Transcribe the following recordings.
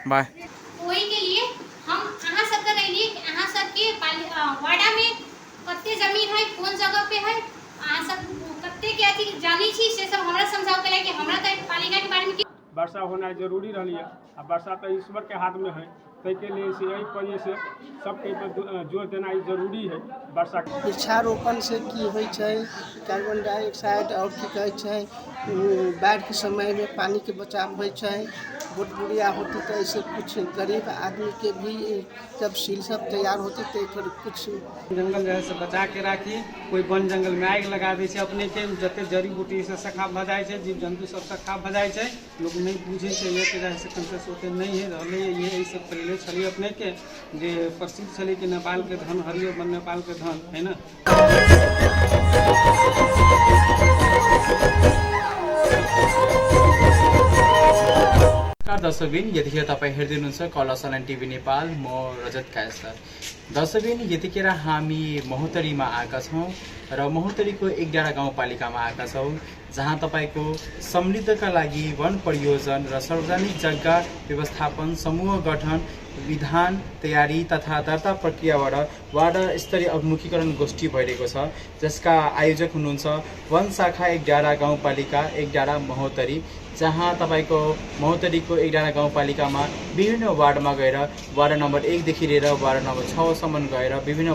Bye. वही के लिए हम अहाँ सबके रहिए कि अहाँ सबके वार्डा में कते जमीन है, कौन जगह पे है, अहाँ सब कते के अथी जानी छी से सब हमरा समझाओ के कि हमरा तो पालिका के बारे में वर्षा होना जरूरी रही है। अब वर्षा तो ईश्वर के हाथ में है, तै के लिए से यही वजह से सबके जोर देना जरूरी है। वर्षा वृक्षारोपण से की होइ छै, कार्बन डाइऑक्साइड और की कहै छै बाढ़ के समय में पानी के बचाव होइ छै। बहुत बुढ़िया होती तो ऐसे कुछ गरीब आदमी के भी जब सील सब तैयार होती तो फिर कुछ जंगल जो है से बचा के राखी। कोई वन जंगल में आग लगा दै छै, अपने के जते जड़ी बूटी से सखा भ जाय छै, जीव जंतु सब सखा भ जाय छै। लोग नहीं बुझे छै, ये के जैसे कंसेस होते नहीं है रहले। ये सब पहले छली अपने के जे प्रसिद्ध छली कि नेपाल के धन हरियो बन नेपाल के धन है ना। दर्शकबिन यतिखेर तपाईँ हेर्दै हुनुहुन्छ कलर्स अनलाइन टिभी नेपाल। म रजत कायस्तर। दर्शकबिन यतिखेर हामी महोत्तरीमा आएका छौँ र महोत्तरीको एकडाँडा गाउँपालिकामा आएका छौँ, जहाँ तपाईँको समृद्धका लागि वन परियोजना र सार्वजनिक जग्गा व्यवस्थापन समूह गठन विधान तयारी तथा दर्ता प्रक्रियाबाट वार्ड स्तरीय अभिमुखीकरण गोष्ठी भइरहेको छ, जसका आयोजक हुनुहुन्छ वन शाखा एकडाँडा गाउँपालिका एकडाँडा महोत्तरी, जहाँ तपाईँको महोत्तरीको एकडाँडा गाउँपालिकामा विभिन्न वार्डमा गएर वार्ड नम्बर 1 देखि लिएर वार्ड नम्बर 6 सम्म गएर विभिन्न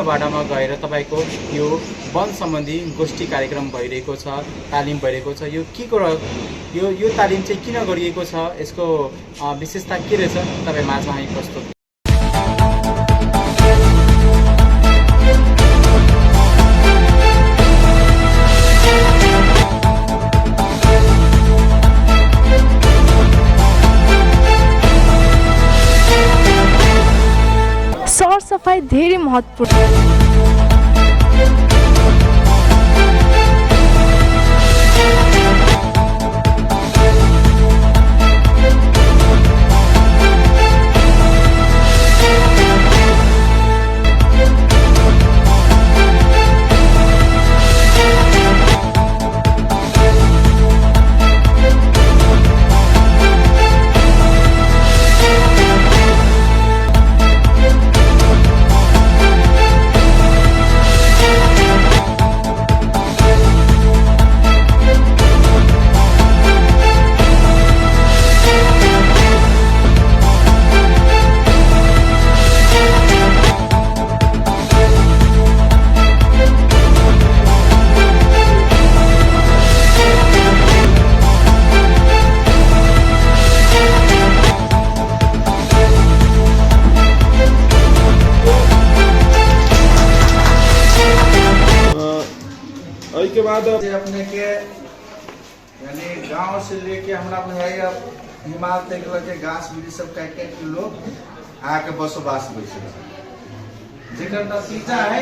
वार्डमा गएर तपाईँको यो वन सम्बन्धी गोष्ठी कार्यक्रम भइरहेको छ, तालिम भइरहेको छ। यो के को यो तालिम चाहिँ किन गरिएको छ, यसको विशेषता के रहेछ, तपाईँ माझमा हामी प्रस्तुत। सरसफाई धेरै महत्त्वपूर्ण। के बाद अपने के यानी गांव से लेके हमरा बुझाइया हिमालय तक के गाछ वृक्ष सब काट के लोग आके बसोबास होइ छै, जेकर नतीजा है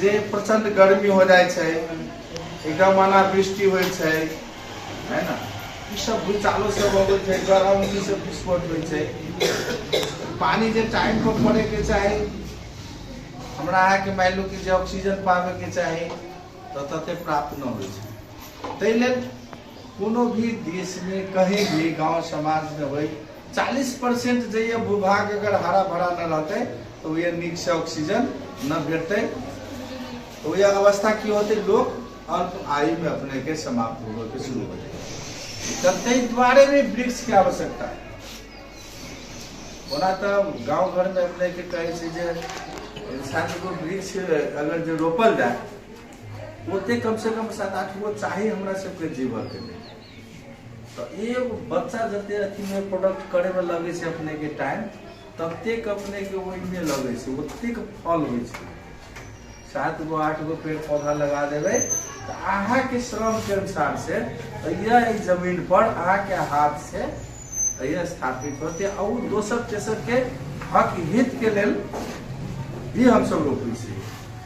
जे प्रचंड गर्मी हो जाए छै, एकदम अनावृष्टि होइ छै, है ना। ई सब भूचालो सब हो छै, गरम की सब विस्फोट होइ छै। पानी जे टाइम पर पड़े के चाही, हमरा के मान लो कि जे ऑक्सीजन पावे के चाही तो तते प्राप्त न होइ छै। तै लेल कोनो भी देश में कहीं भी गांव समाज में हो 40% जे भूभाग अगर हरा भरा न रहते तो ये नीक से ऑक्सीजन न भेटते, तो यह अवस्था की होते, लोग अल्प आयु में अपने के समाप्त होने के शुरू हो जाए। तै द्वारे में वृक्ष की आवश्यकता है। ओना तो गांव घर में अपने के कहे से जे इंसान को वृक्ष अगर जो रोपल जाए ओते कम से कम 7-8 गो चाहिए हमरा सबके जीवन के लिए। तो एक बच्चा जते अथी में प्रोडक्ट करे में लगे से अपने के टाइम तते अपने के ओहि में लगे से ओते फल होइ छै। 7 गो 8 गो पेड़ पौधा लगा देवे तो आहा के श्रम के अनुसार से यह जमीन पर आहा के हाथ से यह स्थापित होते और दोसर तेसर के हक हित के लेल भी हम सब रोपी छी।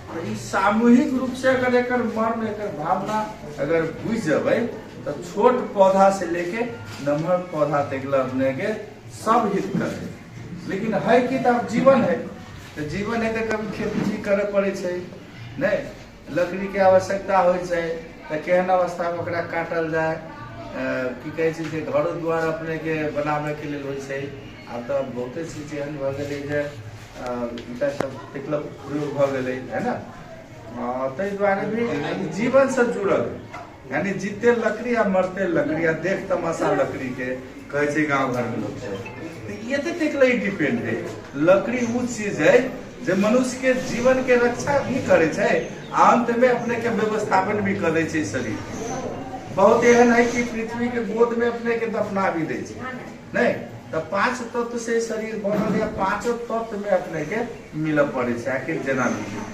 तो सामूहिक रूप से अगर एक मन एक भावना अगर बुझ जाए तो छोट पौधा से लेके नम्हर पौधा तक अपने के सब हित करे। लेकिन है कि तब जीवन है, तो जीवन है तो कभी खेती करे पड़े छै नहीं, लकड़ी के आवश्यकता होइ छै तो केहन अवस्था में ओकरा काटल जाए, की कहे छै जे घर द्वार अपने के बनावे के लेल होइ छै। आब तो बहुते चीज एहन भ गेलै जे ईटा सब मतलब प्रयोग भ गेलै है ना, ताहि द्वारे भी जीवन से जुड़ल, यानी जीते लकड़ी आ मरते लकड़ी आ देख तमाशा लकड़ी के कहे छै गांव घर में लोग छै। ये तो देखले डिपेंड है, लकड़ी वो चीज है जो मनुष्य के जीवन के रक्षा भी करे छै, अंत में अपने के व्यवस्थापन भी करे छै शरीर। बहुत एहन है कि पृथ्वी के गोद में अपने के दफना भी दे छै नहीं, तो 5 तत्व से शरीर बनल है, 5 तत्व में अपने के मिल पड़े छै। आखिर जना भी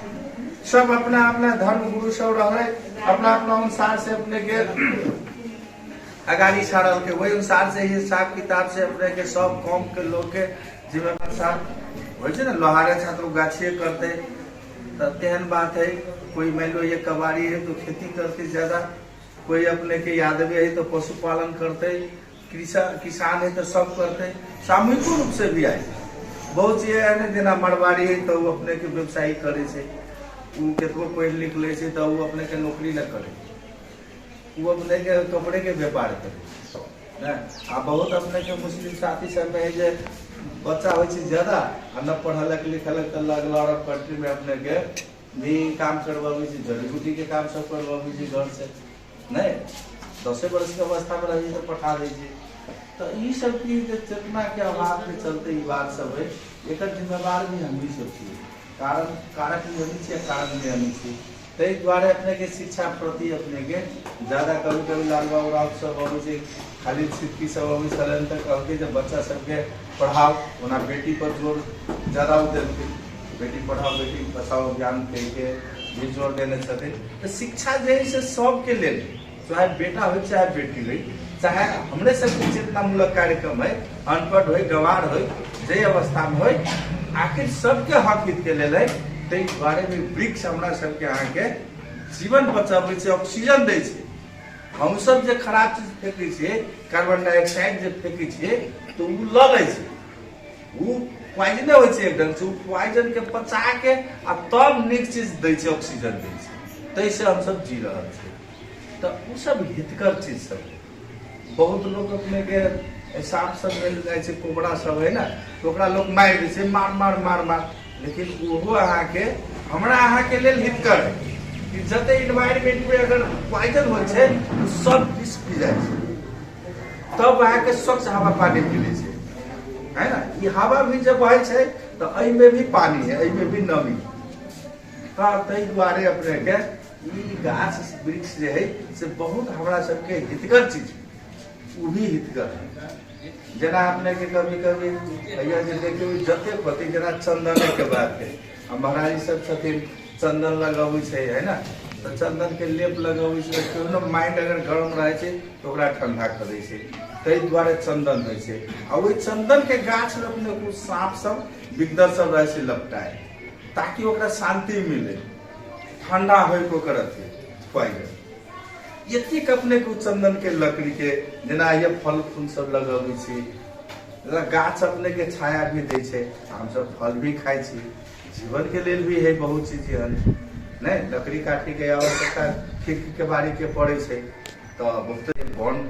सब अपना अपना धर्म गुरु सब रहे, अपना अपना अनुसार से अपने के अगाड़ी छाड़ल के, वही अनुसार से हिसाब किताब से अपने के सब कौम के लोग के जीवन अनुसार हो ना। लोहारे छात्र गाछिए करते तो तेहन बात है, कोई मान लो ये कबाड़ी है तो खेती करते ज्यादा, कोई अपने के यादव है तो पशुपालन करते, किसान है तो सब करते, सामूहिक रूप से भी आए। बहुत चीज है जेना मरवाड़ी है तो वो अपने के व्यवसाय करे छै, वो केतबो पढ़ लिख ले छै तो वो अपने के नौकरी न करे, वो अपने के कपड़े के व्यापार करे। आ बहुत अपने के मुस्लिम साथी सब में है जे बच्चा हो ज्यादा न पढ़लक लिखलक तो लगल अरब कंट्री में अपने के भी काम करवाबे छै, जड़ी बूटी के काम सब करवाबे छै घर से नहीं, 10 वर्ष के अवस्था में रही तो पठा दे छै। तो ये सब की चेतना के अभाव के चलते ये बात सब है, एक जिम्मेवार भी हम ही सब छियै, कारक भी हमी छियै, कारण भी हमी छियै। ताहि द्वारे अपने के शिक्षा प्रति अपने के ज्यादा कभी लाल बाबू राव सब अबै छै, खाली सिक्की सब अबै छलन तक कहलकै जे बच्चा सबके पढ़ाओ, ओना बेटी पर जोर ज्यादा देलकै, बेटी पढ़ाओ बेटी बचाओ अभियान के भी जोर देने छथिन। तो शिक्षा जे है से सबके लेल, चाहे बेटा हो चाहे बेटी हो, चाहे हमरे सबके चेतनामूलक कार्यक्रम है, अनपढ़ हो गंवार हो जे अवस्था में हो, आखिर सबके हक हित के लेल है। ताहि बारे में वृक्ष हमरा सबके अहाँ के जीवन बचाबै छै, ऑक्सीजन दै छै। हम सब जे खराब चीज फेंकै छियै, कार्बन डाइऑक्साइड जे फेंकै छियै तो उ ल लै छै, उ पॉइजन होइ छै एक ढंग से, उ पॉइजन के पचा के आ तब नीक चीज दै छै, ऑक्सीजन दै छै, तै से हम सब जी रहल छै। तो उ सब हितकर चीज सब बहुत लोग अपने के सांप सब मिल जाए छै, कोबरा सब है ना, तो ओकरा लोग मारि दै छै, मार मार मार मार, लेकिन ओहो अहाँ के हमरा अहाँ के लेल हितकर है कि जते इन्वायरमेंट में अगर पॉइजन हो छै तो सब विष पी जाए छै, तब अहाँ के स्वच्छ हवा पानी मिले छै, है ना। ये हवा भी जब बहे छै तो एहि में भी पानी है, एहि में भी नमी, ताहि द्वारे अपने के ई गाछ वृक्ष जे है से बहुत हमरा सबके हितकर चीज, वो भी हितकर है। जना अपने के कभी कभी भैया जे देखियो जते पति जना चंदन के बात है, महाराज सब छथिन चंदन लगाबै छै, है ना, तो चंदन के लेप लगाबै छै, कोनो माइंड अगर गरम रहे छै तो ओकरा ठंडा करे छै, ताहि द्वारे चंदन होइ छै। आ ओहि चंदन के गाछ में अपने कुछ सांप सब बिगदर सब रहे छै लपटाए, ताकि ओकरा शांति मिले, ठंडा होय को करत है। एतेक अपने को चंदन के लकड़ी के जेना ये फल फूल सब लगाबै छी, गाछ अपने के छाया भी दै छै, हम सब फल भी खाइ छी, जीवन के लेल भी है बहुत चीज एहन नहीं, लकड़ी काटी के आवश्यकता खेती के बाड़ी के पड़े छै, तो बहुत वन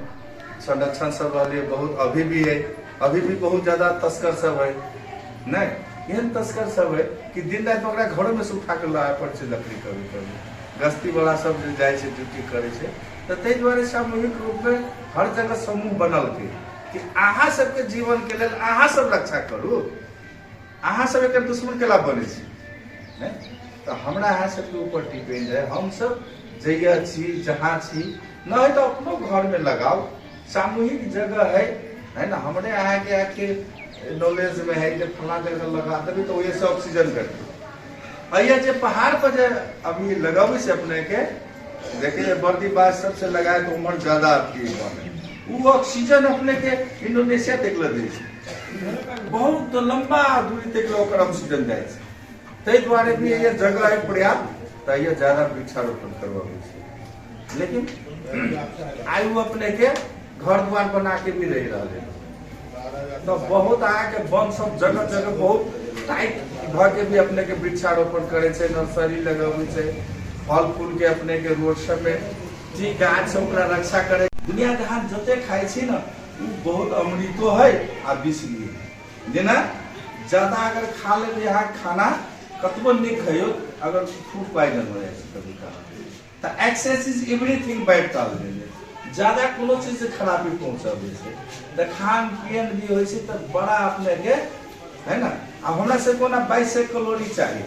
संरक्षण सब रहले बहुत, अभी भी है, अभी भी बहुत ज्यादा तस्कर सब है नहीं, एहन तस्कर सब है कि दिन रात ओकरा घर में से उठा के लाए पड़े छै लकड़ी, कभी कभी गश्ती वाला सब जे जाए छै ड्यूटी करे छै। तो ताहि द्वारे सामूहिक रूप में हर जगह समूह बनल के कि अहाँ सबके जीवन के लेल अहाँ सब रक्षा करू, अहाँ सब एक दुश्मन के ला बने छी, तो हमरा अहाँ सबके ऊपर डिपेंड है, हम सब जगह छी जहाँ छी, न है तो अपनो घर में लगाओ, सामूहिक जगह है ना। हमरे अहाँ के आके नॉलेज में है कि फला जगह लगा देवी तो ये से ऑक्सीजन करते, अइया जे पहाड़ पर जे अभी लगावे से अपने के देखिए बर्दी बाज सबसे लगाए तो उम्र ज्यादा आपकी वो ऑक्सीजन अपने के इंडोनेशिया तक ले दै छै, बहुत लंबा दूरी तक ओकर ऑक्सीजन जाए छै, ताहि द्वारे भी ये जगह है पर्याप्त, तो ये ज्यादा वृक्षारोपण करवाबै छै। लेकिन आयु अपने के घर द्वार बना के भी रही रहे, तो बहुत आके वन सब जगह जगह बहुत टाइट भ के भी अपने के वृक्षारोपण करे छै, नर्सरी लगावे छै, फल फूल के अपने के रोड सब में जी गाछ से ओकरा रक्षा करे। दुनिया जहां जते खाए छी ना उ बहुत अमृतो है आ विष भी है। जेना ज्यादा अगर खा ले यहाँ खाना कतबो नहीं खाइयो अगर फूड पॉइजन हो जाए कभी कभी, तो एक्सेस इज एवरीथिंग बैड कहल गेल। ज्यादा कोनो चीज से खराबी पहुंचाबे छै, तो खान पियन भी होय छै तो बड़ा अपने के है ना। अब हमरा से कोना 22 कैलोरी चाहिए,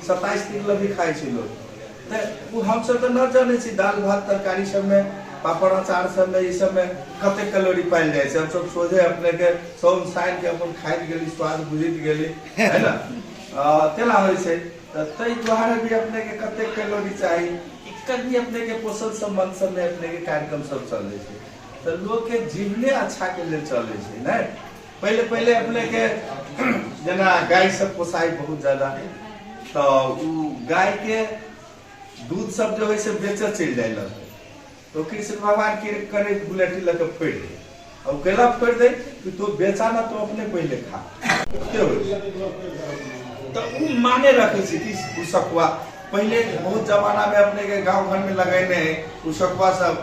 27 किलो भी खाए छी लोग, तो हम सब तो न जाने छी दाल भात तरकारी सब में, पापड़ अचार सब में, ई सब में कते कैलोरी पाइल जाए छै। हम सब सोझे अपने के सौन साइन के अपन खाइत गेली, स्वाद बुझित गेली, है ना। तेना होय छै, तो तै द्वारा भी अपने के कते कैलोरी चाहिए, एकर भी अपने के पोषण संबंध सब में अपने के कार्यक्रम सब चले छै। तो लोग के जीवने अच्छा के लिए चले छै नै। पहले अपने के जना गाय सब पोसाई बहुत ज्यादा, तो उ गाय के दूध सब जो है से बेचे चल जाए लगे, तो कृष्ण भगवान के करे बुलेटी लगे फोड़ दे, और केला फोड़ दे कि तो बेचा ना तो अपने पहले खा, तो उ माने रखे छी कि उसकवा पहले बहुत जमाना में अपने के गांव घर में लगाने उसकवा सब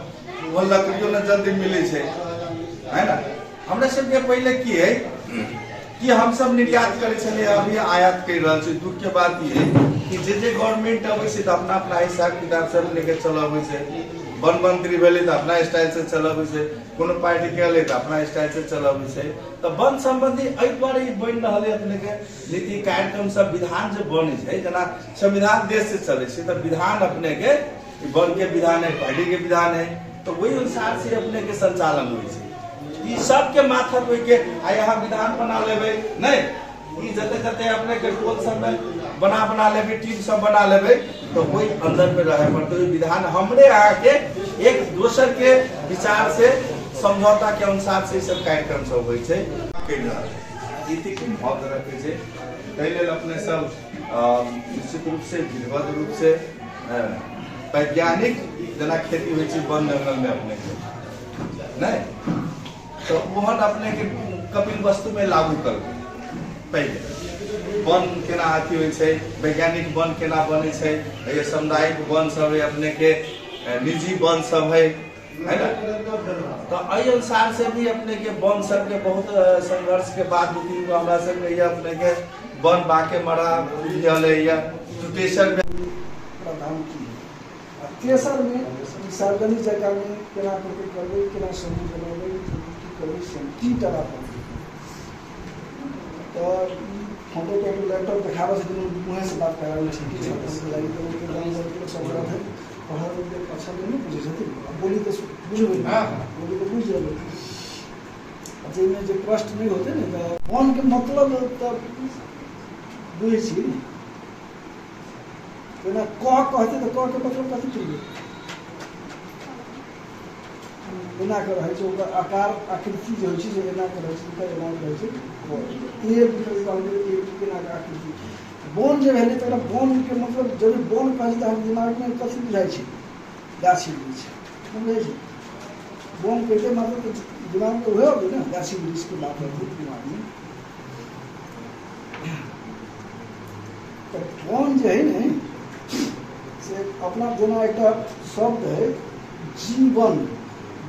वो लकड़ियों न जल्दी मिले छे, है ना। हमरा सब के पहले की है कि हम सब निर्यात करे छले, अभी आयात कर रहल छै। दुख के बात ये कि जे गवर्नमेंट अबै छै तो अपना अपना हिसाब किताब से लेके चलाबै छै। वन मंत्री भेले तो अपना स्टाइल से चलाबै छै, कोनो पार्टी के ले तो अपना स्टाइल से चलाबै छै। तो वन संबंधी एहि बारे बन रहल है अपने के नीति कार्यक्रम सब, विधान जो बने छै, जना संविधान देश से चले छै, तो विधान अपने के वन के विधान है, पार्टी के विधान है, तो वही अनुसार से अपने के संचालन होइ छै। ई सब के माथा पे के आ यहाँ विधान बना लेबे नहीं, ई जते अपने के टोल सब में बना लेबे, टीम सब बना लेबे, तो वही अंदर में रहे पर तो विधान हमरे आके एक दोसर के विचार से समझौता के अनुसार से सब कार्यक्रम सब होइ छै। नीति के महत्व रखे छै, तै लेल अपने सब निश्चित रूप से विधिवत रूप से वैज्ञानिक जना खेती होइ छै वन जंगल में अपने के नहीं, तो वहन अपने के कपिल वस्तु में लागू कर। पहले वन केना अथी होइ छै, वैज्ञानिक वन केना बने छै, ये सामुदायिक वन सब है, अपने के निजी वन सब है ना। तो एहि अनुसार से भी अपने के वन सब के बहुत संघर्ष के बाद हमरा सब के अपने के वन बाके मरा है या तेसर में प्रावधान की तेसर में सार्वजनिक जगह में केना करबै, केना समूह बनाबै, की तरह तो फोटो के लैपटॉप दिखावा से मुँह से बात करा है पढ़ल अच्छा नहीं बुझे छथिन, बोली तो बुझबे बोली तो बुझ जेबै, जाहिमे जे प्रश्न नहीं होते ना तो वन के मतलब तो बुझे छी ना, कहते तो कह के मतलब कथी चाहिए एना के रहे छै, ओकर आकार आकृति जे होइ छै जे एना के रहे छै, ओकर एना के रहे छै, एक केना के आकृति। वन जे भेलै तऽ वन के मतलब जब वन कहै तऽ हम दिमाग में कथी बुझाइ छै, गाछी वृक्ष समझै छै। वन कहते मतलब दिमाग में उहे होबै ना, गाछी वृक्ष के बात होतै दिमाग में। तो वन जे है ने से अपना जेना एकटा शब्द है जीवन,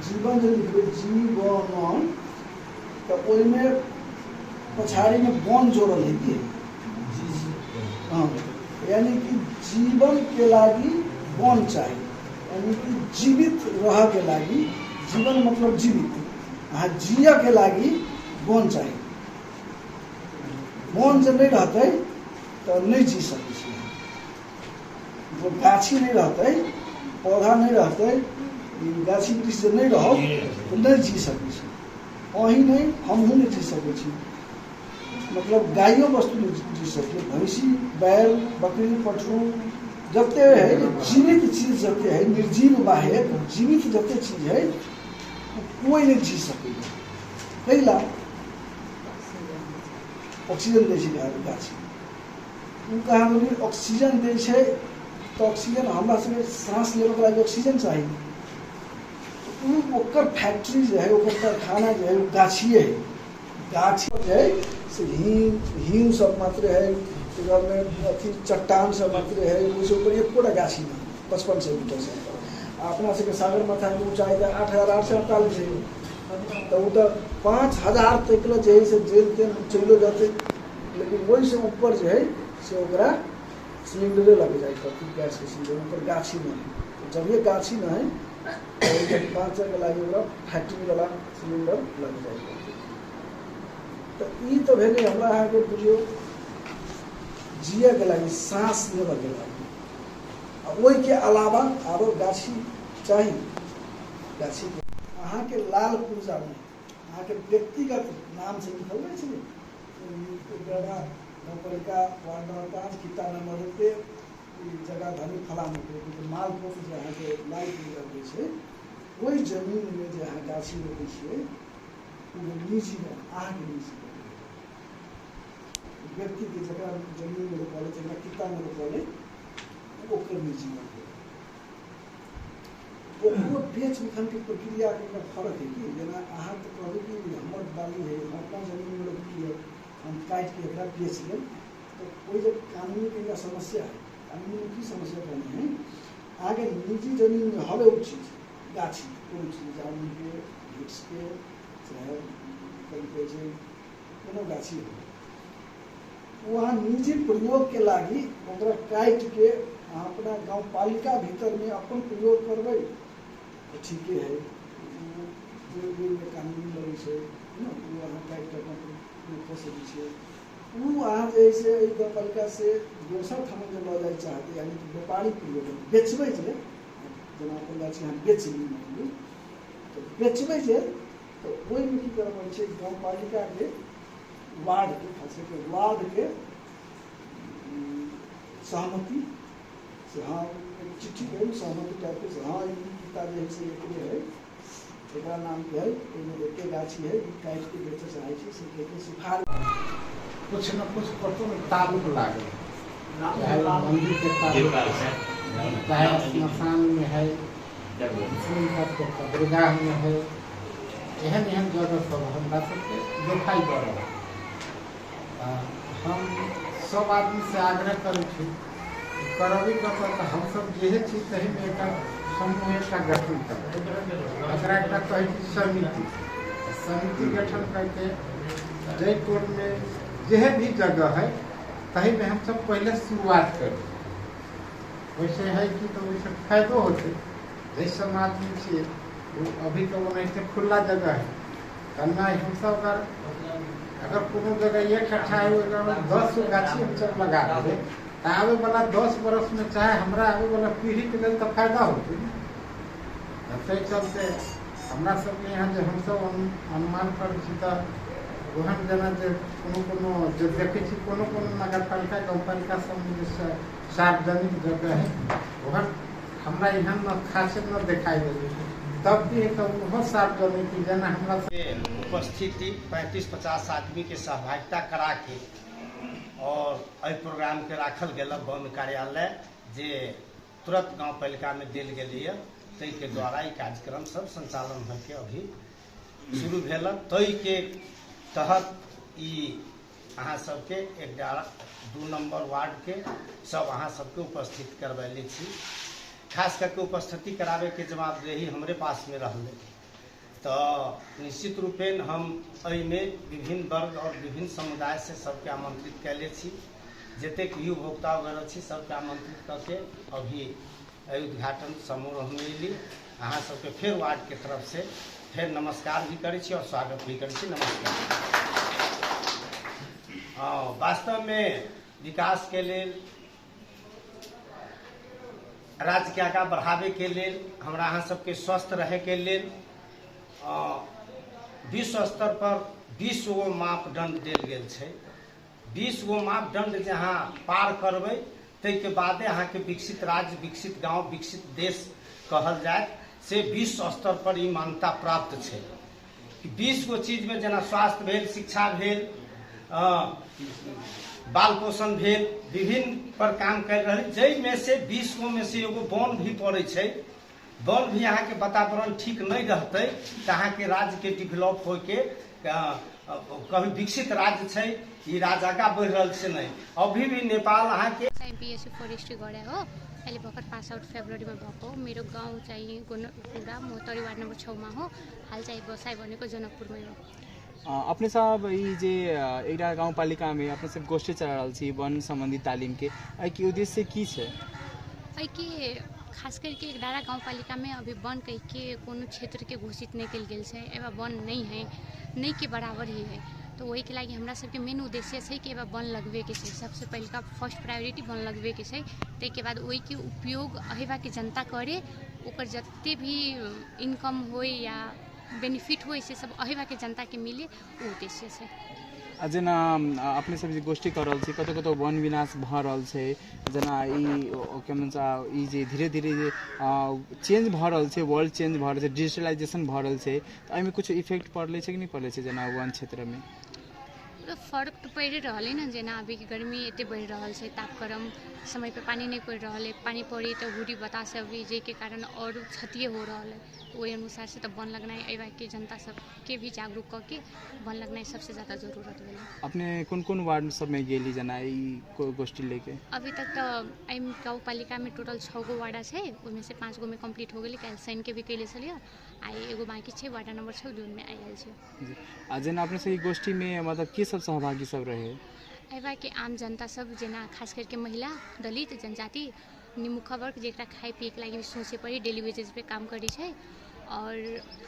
जीवन जो लिखबै जीवन, तो ओहिमे पछाड़ी में वन जोड़ल है कि हाँ, यानी कि जीवन के लागी वन चाहिए, यानी कि जीवित रह के लागी, जीवन मतलब जीवित, हाँ जिया के लागी वन चाहिए। वन जब नहीं रहते तो नहीं जी सकते, जो गाछी नहीं रहते, पौधा नहीं रहते, गाछी वृक्ष जे नहीं रहो तो नहीं जी सकै, अहीं नहीं हमहूँ नहीं जी सकै, मतलब गाइयों वस्तु नहीं जी सके, भैंसी बैल बकरी पठरू जते है जीवित चीज जते है, निर्जीव बाहेक जीवित जते चीज है कोई नहीं जी सके। कैला ऑक्सीजन दै छै गाछी, उ कहाँ बोली ऑक्सीजन दै छै, तो ऑक्सीजन हमरा सबके सांस लेबे के लागि ऑक्सीजन चाहिए, ओकर फैक्ट्री जो है, ओकर कारखाना जो है वो गाछिए है, गाछी जो है से हींग सब मात्र है, में अथी चट्टान सब मात्र है, उसके ऊपर एक पूरा गाछी में 55 मीटर से अपना से सागर माथा में ऊंचाई 8,848 है, तो वो तो 5,000 तक जो है से जेल तेल चलो जाते, लेकिन वही से ऊपर जो है से ओकरा सिलेंडरे लग जाए करती गैस के सिलेंडर ऊपर गाछी में। तो जब ये गाछी में है तो 5 के लगे फैक्ट्री वाला सिलेंडर लग जाए। तो ये तो भेले हमरा यहाँ के बुझियो जिया के लगे, सांस लेवा के लगे, वही के अलावा आरो गाछी चाहिए। गाछी अहाँ के लाल पूर्जा में अहाँ के व्यक्तिगत नाम से लिखल रहे नौपालिका वार्ड नंबर 5 किता नंबर पे जगह धनी फलाम के माल पोस्ट जो अहाँ के लाल पूर्जा दै छै, ओहि जमीन में जो अहाँ गाछी रोपै छियै निजी में अहाँ के निजी व्यक्ति के जगह जमीन में रोपले जगह किता में रोपले ओकर निजी में वो बेच विखन के प्रक्रिया के फर्क है कि जेना अहाँ तो कहबै कि हमर बाली है, हम अपना जमीन में रोपली है, हम काट के एकरा बेच लेब, तो कोई जब कानूनी के समस्या है, कानूनी की समस्या बनी है आगे निजी जमीन में हवे वो चीज गाछी कोई चीज जामुन के हिट्स के चाहे कहीं पे कोनो गाछी हो वहाँ निजी प्रयोग के लागी ओकरा काट के अपना गाँव पालिका भीतर में अपन प्रयोग करबै तो ठीक है, जो कानूनी लगे से वहाँ काट के अपन कर सकै छै। वो अहाँ जैसे गाँव पालिका से दोसर ठाम जो लऽ जाए चाहते यानी कि व्यापारी प्रयोग बेचबै जे जेना अपन गाछी अहाँ बेच ली तो बेचबै जे तो ओहिमे की करबै छै गाँव पालिका के वार्ड के खास के वार्ड के सहमति से हाँ चिट्ठी करें सहमति टाइप के हाँ किताब जो है एकरे है एक नाम के है एक गाछी है काट के बेचे चाहे से देखे सिफार कुछ न कुछ कतौ ताल्लुक लागे, चाहे मंदिर के ताल्लुक है, चाहे स्मशान में है, के कब्रगाह में है, एहन एहन जगह सब हमरा सबके दिखाई पड़ रहा है। हम सब आदमी से आग्रह करै छी करबी कतऽ तऽ हम सब जेहे छी तही में एक समूह का गठन करबै, एकरा एकटा कहै छी समिति गठन करके जय कोर्ट में जेहे भी जगह है तही में हम सब पहले शुरुआत करें। वैसे है कि तो वैसे फायदो होते जैसे समाज में छे अभी तो वैसे खुला जगह है करना हम सब अगर कोनो जगह 1 कट्ठा है 10 गाछी हम सब लगा देवे तो आवे वाला 10 बरस में चाहे हमरा आवे वाला पीढ़ी के लिए तो फायदा होते। से चलते हमरा सब यहाँ जो हम सब अनुमान कर ओहन जना जे कोनो जो देखे कोनो नगर पालिका गाँव पालिका सब में सार्वजनिक जगह है ओहन हमरा यहाँ न खासे न दिखाई दे, तब भी एक बहुत सार्वजनिक जना हमरा उपस्थिति 35-50 आदमी के सहभागिता करा के और एहि प्रोग्राम के राखल गेल वन कार्यालय जे तुरंत गाँव पालिका में देल गेलै तै के द्वारा ई कार्यक्रम सब संचालन होके अभी शुरू भेल। तै के तहत ई अहाँ सबके 2 नंबर वार्ड के सब अहाँ सबके उपस्थित करवैले छी। खास करके उपस्थिति करावे के जवाबदेही हमरे पास में रहले तो निश्चित रूपेण हम में विभिन्न वर्ग और विभिन्न समुदाय से सबके आमंत्रित कैले छी, जतेक युवा उपभोक्ता वगैरह छी सबके आमंत्रित करके अभी उद्घाटन समारोह में एली। अहाँ सबके फिर वार्ड के तरफ से फिर नमस्कार भी करै छी और स्वागत भी करै छी। नमस्कार। वास्तव में विकास के लेल राज्य के आगा बढ़ावे के लेल हमरा अहाँ सबके स्वस्थ रहे के लेल विश्व स्तर पर 20 गो मापदंड देल गेल छै। 20 गो मापदंड जहाँ पार करबै तै के बादे अहाँ के विकसित राज्य, विकसित गांव, विकसित देश कहल जाए से विश्व स्तर पर ई मान्यता प्राप्त छै कि 20 गो चीज में जना स्वास्थ्य भेल, शिक्षा भेल, बाल पोषण भेल, विभिन्न पर काम कर रहे जै में से 20 गो में से एगो वन भी पड़े छै। वन भी यहाँ के वातावरण ठीक नहीं रहते तो अहाँ के राज्य के डेवलप हो के कभी विकसित राज्य छै, ई राज्य आगा बढ़ि रहल छै नहीं। अभी भी नेपाल अहाँके बीएससी फरेस्ट्री गरे हो, अहिले भर्खर पास आउट फेब्रुअरीमा भएको हो। मेरो गाउँ चाहिँ गुनपुरा मोहतरी वार्ड नम्बर 6 मा हो। हाल चाहिँ बसाइ भनेको जनकपुरमै हो। अपने साहब ई जे एकटा गाउँपालिका में अपने सब गोष्ठी चला रहल छी वन संबंधी तालीम के, एहि के उद्देश्य की छै? एहि के खास करके एकडारा गाउँपालिका में अभी वन कह के कोनो क्षेत्र के घोषित नहीं कल गेल छै। एवं वन नहीं है, नहीं के बराबर ही है। तो वही के लागि हमरा सबके मेन उद्देश्य छै कि एवं वन लगवे के छै। सबसे पहले फर्स्ट प्रायोरिटी वन लगवे के छै। ताहि के बाद वही के उपयोग अहिबा के जनता करे, ओकर जते भी इनकम हो या बेनिफिट हो से सब अहिबा के जनता के मिले, वो उद्देश्य छै। जेना अपने सब जे गोष्ठी कर रहल छी, कतौ कतौ वन विनाश भ रहल छै। जेना ई के भन्छ ई जे धीरे धीरे जे चेंज भ रहल छै, वर्ल्ड चेंज भ रहल छै, डिजिटलाइजेशन भ रहल छै, तो एहिमे कुछ इफेक्ट पड़ले छै कि नहीं पड़ले छै? जेना वन क्षेत्र में फर्क तो पड़ रहा है ना। जेना अभी की गर्मी एते बढ़ रहा है, तापक्रम समय पे पानी नहीं पड़ रहा है। पानी पड़ी तो हुरी बतास अभी जे के कारण और क्षति हो रहा है। वही अनुसार से तब वन लगना है के जनता सब के भी जागरूक करके वन लगना सबसे ज़्यादा जरूरत है। अपने कौन कौन वार्ड सब में गेली जना गोष्ठी लेके? अभी तक तो गाँव पालिका में टोटल 6 गो वार्ड है, उनमें से 5 गो में कंप्लीट हो गई। कल साइन के भी कैले चलिए आई एगो बाकी 6 वार्ड नंबर 6 जोन में आयल है। जेना अपने से गोष्ठी में मतलब के सब सहभागी सब रहे? एबा के आम जनता सब, जेना खास करके महिला, दलित, जनजाति, निमुखा वर्ग जेकरा खाए पिए के लागि भी सोचे पड़ी, डेली वेजेस पे काम करी छै। और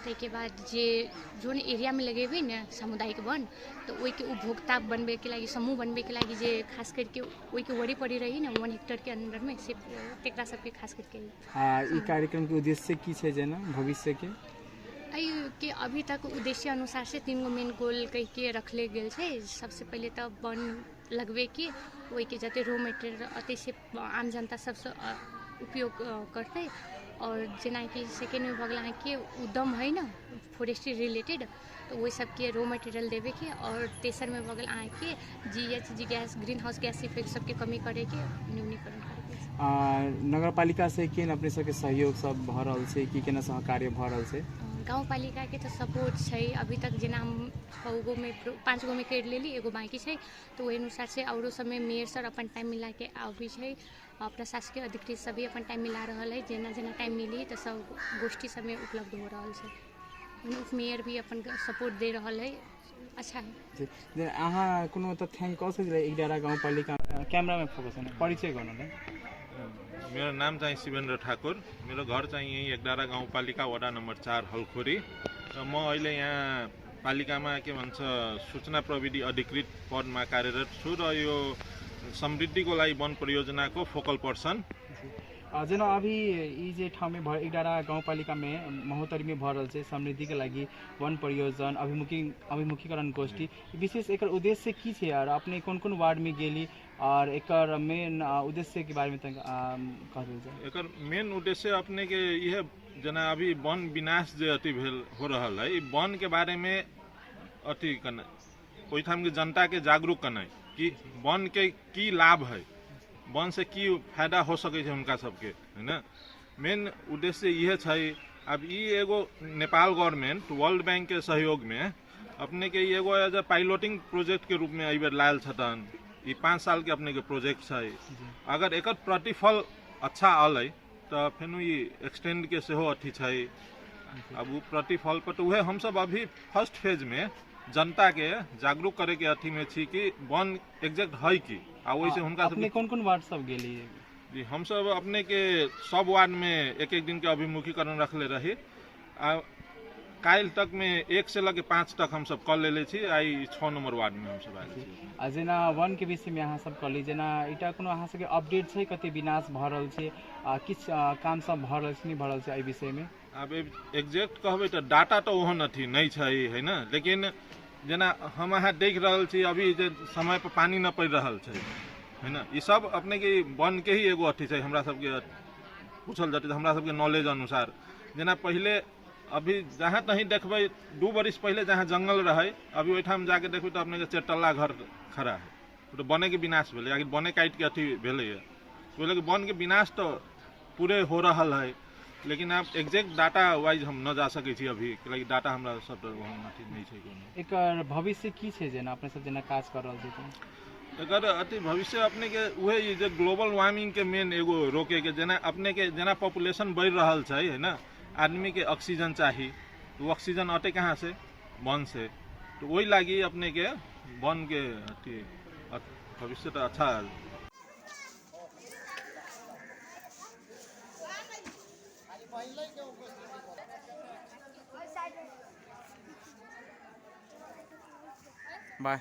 ताके बाद जे जोन एरिया में लगे हुए ना सामुदायिक वन, तो वही के उपभोक्ता बनबे के लागि, समूह बनबे के लागि जे खास करके वही के वरी पड़ी रही ना 1 हेक्टेयर के अंदर में से तेकरा सबके खास करके ई कार्यक्रम के उद्देश्य की छै? जेना भविष्य के के अभी तक उद्देश्य अनुसार से 3 गो मेन गोल कह के रखले गेल छै। सबसे पहले तो वन लगवे के, वही के जते रॉ मटेरियल अते से आम जनता सबसे उपयोग करते। और जेना कि सेकेंड में भगला के उद्यम है ना फॉरेस्ट्री रिलेटेड, तो वही सबके रॉ मटेरियल देवे के। और तेसर में भगल के GHG gas, green house gas effect सबके कमी करे के, न्यूनीकरण करे। नगर पालिका से केन अपने सबके सहयोग सब भ रहल छै कि केना सहकार्य भ रहल छै? गाँव पालिका के तो सपोर्ट है। अभी तक जेना हम 6 गो में 5 गो में कर लेली, एगो बाकी है। तो वही अनुसार से और सब में मेयर सर अपन टाइम मिला के आबी है। प्रशासकीय अधिकृत सभी अपन टाइम मिला रहा है। जेना जेना टाइम मिली तो सब गोष्ठी सब में उपलब्ध हो रहा है। उप मेयर भी अपन सपोर्ट दे रहा है, अच्छा है। जे अहाँ कोनो तथ्यांक कह सकले एकडारा गाँव पालिका कैमरा में फोकस है परिचय गर्नु? मेरो नाम चाहिँ शिवेन्द्र ठाकुर, मेरो घर चाहिँ यही एकडारा गाउँपालिका वडा नम्बर 4 हलखोरी। र म अहिले यहाँ पालिकामा के भन्छ सूचना प्रविधि अधिकृत पदमा कार्यरत छु र यो समृद्धिको लागि वन परियोजनाको फोकल पर्सन। जेना अभी ई जे ठाउँ में एकडारा गाउँपालिका में महोत्तरी में भ रहल छै समृद्धि के लागि वन परियोजना अभिमुखीकरण गोष्ठी, विशेष एकर उद्देश्य की छै? और अपने कौन कौन वार्ड में गेली और एकर मेन उद्देश्य के बारे में कह देल जाए? एकर मेन उद्देश्य अपने के यह जना अभी वन विनाश जे अति भेल हो रहल है, वन के बारे में अति करना, ओहि ठाम के जनता के जागरूक करना कि वन के की लाभ है, वन से की फायदा हो सके छै उनका सबके, है ना। मेन उद्देश्य यह छै। अब ई एगो नेपाल गवर्नमेंट वर्ल्ड बैंक के सहयोग में अपने के एगो एज ए पायलटिंग प्रोजेक्ट के रूप में अइबेर लायल छथन। ई 5 साल के अपने के प्रोजेक्ट है। अगर एकर प्रतिफल अच्छा अलै तो फेनु ई एक्सटेंड के सेहो अथी छै। अब वो प्रतिफल पर तो वह हम सब अभी फर्स्ट फेज में जनता के जागरूक करे के अथी में छी कि वन एग्जैक्ट है कि आ वैसे उनका अपने कौन कौन वार्ड सब गेली? जी हम सब अपने के सब वार्ड में एक दिन के अभिमुखीकरण रखले रही। काल तक में 1 से लेके 5 तक हम सब कर लेले छी। आई 6 नंबर वार्ड में हम सब आयल छी। जेना वन के विषय में अहाँ सब कहली, जेना इटा कोनो अहाँ सबके अपडेट छै कते विनाश भ रहल छै, किछ काम सब भ रहल छै नहीं भ रहल छै एहि विषय में? अब एग्जैक्ट कहबे तो डाटा तो ओहन अथी नहीं छै, है ना। लेकिन जेना हम अहाँ देख रहल छी अभी जे समय पर पानी न पड़ रहल छै, है ना। ये सब अपने के वन के ही एगो अथी छै। हमरा सबके पूछल जाते हमरा सबके नॉलेज अनुसार, जेना पहले अभी जहाँ तहीं देखबै 2 बरिस पहले जहाँ जंगल रहे, अभी ओहिठाम जाके देखबै तो अपने के 4 तल्ला घर खड़ा है। तो बने के विनाश भेलै, आखिर बने काट के अथी भेलै है। बोले कि वन के विनाश तो पूरे हो रहल है। लेकिन आप एग्जैक्ट डाटा वाइज हम न जा सकै छी अभी, कियाकि डाटा हमरा सब अथी नहीं छै कोनो। एकर भविष्य की छै जेना अपने सब जेना काज कर रहल छी एकर अथी भविष्य अपने के उहे ई जे ग्लोबल वार्मिंग के मेन एगो रोके के, जेना अपने के जेना पॉपुलेशन बढ़ रहल छै है ना, आदमी के ऑक्सीजन चाहिए, तो ऑक्सीजन अटे कहाँ से? वन से। तो वही लागी अपने के वन के अथी भविष्य तो अच्छा है। बाय।